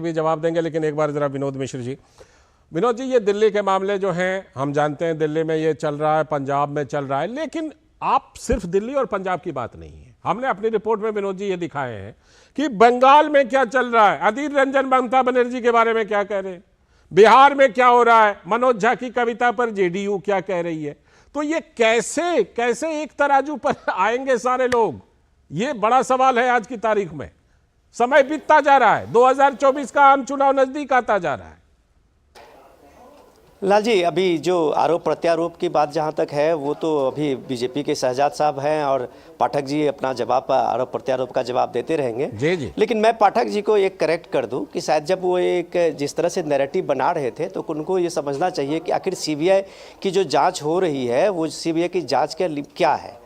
भी जवाब देंगे, लेकिन एक बार जरा विनोद मिश्र जी। विनोद जी, ये दिल्ली के मामले जो हैं, हम जानते हैं दिल्ली में ये चल रहा है, पंजाब में चल रहा है, लेकिन आप सिर्फ दिल्ली और पंजाब की बात नहीं है। हमने अपनी रिपोर्ट में विनोद जी ये दिखाए हैं कि बंगाल में क्या चल रहा है, अधीर रंजन ममता बनर्जी के बारे में क्या कह रहे हैं, बिहार में क्या हो रहा है, मनोज झा की कविता पर जेडीयू क्या कह रही है। तो ये कैसे कैसे एक तराजू पर आएंगे सारे लोग, ये बड़ा सवाल है आज की तारीख में। समय बीतता जा रहा है, 2024 का आम चुनाव नजदीक आता जा रहा है। लाल जी, अभी जो आरोप प्रत्यारोप की बात जहां तक है, वो तो अभी बीजेपी के शहजाद साहब हैं और पाठक जी अपना जवाब, आरोप प्रत्यारोप का जवाब देते रहेंगे। जी। लेकिन मैं पाठक जी को एक करेक्ट कर दूं कि शायद जब वो एक जिस तरह से नैरेटिव बना रहे थे, तो उनको ये समझना चाहिए कि आखिर सीबीआई की जो जांच हो रही है, वो सीबीआई की जांच का क्या है।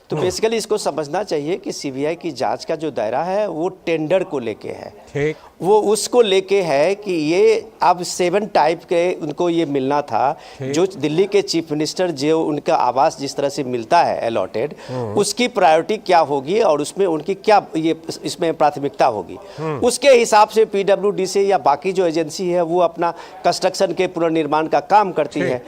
तो बेसिकली इसको समझना चाहिए कि सीबीआई की जांच का जो दायरा है वो टेंडर को लेके है, ठीक, वो उसको लेके है कि ये अब 7 टाइप के उनको ये मिलना था, जो दिल्ली के चीफ मिनिस्टर जो उनका आवास जिस तरह से मिलता है अलॉटेड, उसकी प्रायोरिटी क्या होगी और उसमें उनकी क्या ये इसमें प्राथमिकता होगी। उसके हिसाब से पीडब्ल्यूडी से या बाकी जो एजेंसी है वो अपना कंस्ट्रक्शन के पुनर्निर्माण का काम करती है।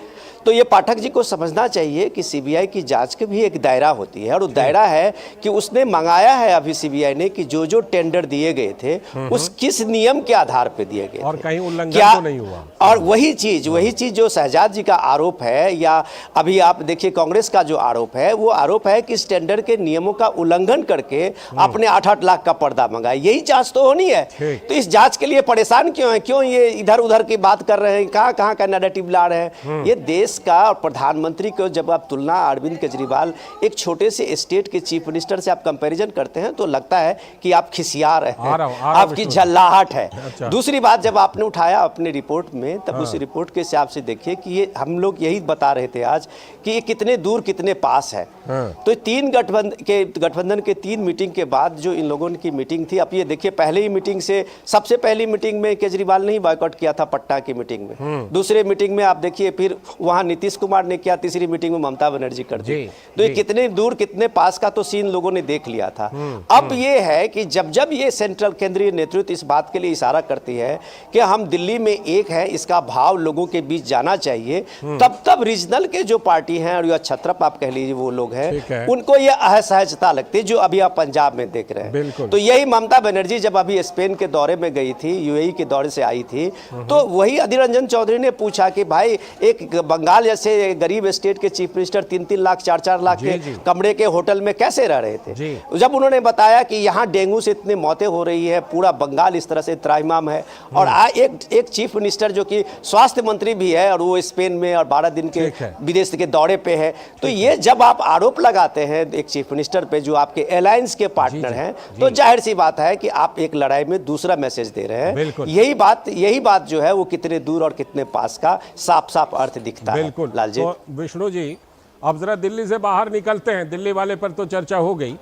तो ये पाठक जी को समझना चाहिए कि सीबीआई की जांच के भी एक दायरा होती है, और वो दायरा है कि उसने मंगाया है अभी सीबीआई ने कि जो जो टेंडर दिए गए थे उस किस नियम के आधार पे दिए गए और थे, कहीं उल्लंघन क्या तो नहीं हुआ। और वही चीज जो शहजाद जी का आरोप है, या अभी आप देखिए कांग्रेस का जो आरोप है, वो आरोप है कि इस टेंडर के नियमों का उल्लंघन करके आपने 8-8 लाख का पर्दा मंगाया। यही जांच तो होनी है। तो इस जांच के लिए परेशान क्यों है, क्यों ये इधर उधर की बात कर रहे हैं, कहाँ का नैरेटिव ला रहे हैं। ये देश का और प्रधानमंत्री को जब आप तुलना अरविंद केजरीवाल एक छोटे से स्टेट के चीफ मिनिस्टर से आप कंपैरिजन करते हैं, तो लगता है कि आप खिसिया रहे हैं, आपकी झल्लाहट है। अच्छा। दूसरी बात जब आपने उठाया अपने रिपोर्ट में, तब उस रिपोर्ट के हिसाब से देखिए कि ये हम लोग यही बता रहे थे आज कि ये कितने दूर कितने पास है। तो 3 गठबंधन के 3 मीटिंग के बाद जो इन लोगों की मीटिंग थी, अब ये देखिए पहले ही मीटिंग से, सबसे पहली मीटिंग में केजरीवाल ने ही बॉयकॉट किया था पटना की मीटिंग में। दूसरे मीटिंग में आप देखिए फिर वहां नीतीश कुमार ने किया, तीसरी मीटिंग में ममता बनर्जी कर दी। तो ये कितने दूर कितने पास का तो सीन लोगों ने देख लिया था। अब ये है कि जब जब ये सेंट्रल केंद्रीय नेतृत्व इस बात के लिए इशारा करती है कि हम दिल्ली में एक है, इसका भाव लोगों के बीच जाना चाहिए, तब रीजनल के जो पार्टी हैं और या छत्रप आप कह लीजिए वो लोग हैं, उनको ये असहजता लगती है, जो अभी आप पंजाब में देख रहे हैं। तो यही ममता बनर्जी जब अभी स्पेन के दौरे में गई थी, यूएई के दौरे से आई थी, तो वही अधीर रंजन चौधरी ने पूछा कि भाई एक बंगाल जैसे गरीब स्टेट के चीफ मिनिस्टर 3-3 लाख 4-4 लाख के कमरे के होटल में कैसे रह रहे थे। जब उन्होंने बताया कि यहाँ डेंगू से इतनी मौतें हो रही है, पूरा बंगाल इस तरह से त्राहिमाम है, और एक चीफ मिनिस्टर जो कि स्वास्थ्य मंत्री भी है और वो स्पेन में और 12 दिन के विदेश के दौरे पे है, तो ये जब आप आरोप लगाते हैं एक चीफ मिनिस्टर पे जो आपके अलायंस के पार्टनर हैं, तो जाहिर सी बात है कि आप एक लड़ाई में दूसरा मैसेज दे रहे हैं। यही बात जो है वो कितने दूर और कितने पास का साफ साफ अर्थ दिखता है। लाल जी, विष्णु जी, अब जरा दिल्ली से बाहर निकलते हैं। दिल्ली वाले पर तो चर्चा हो गई,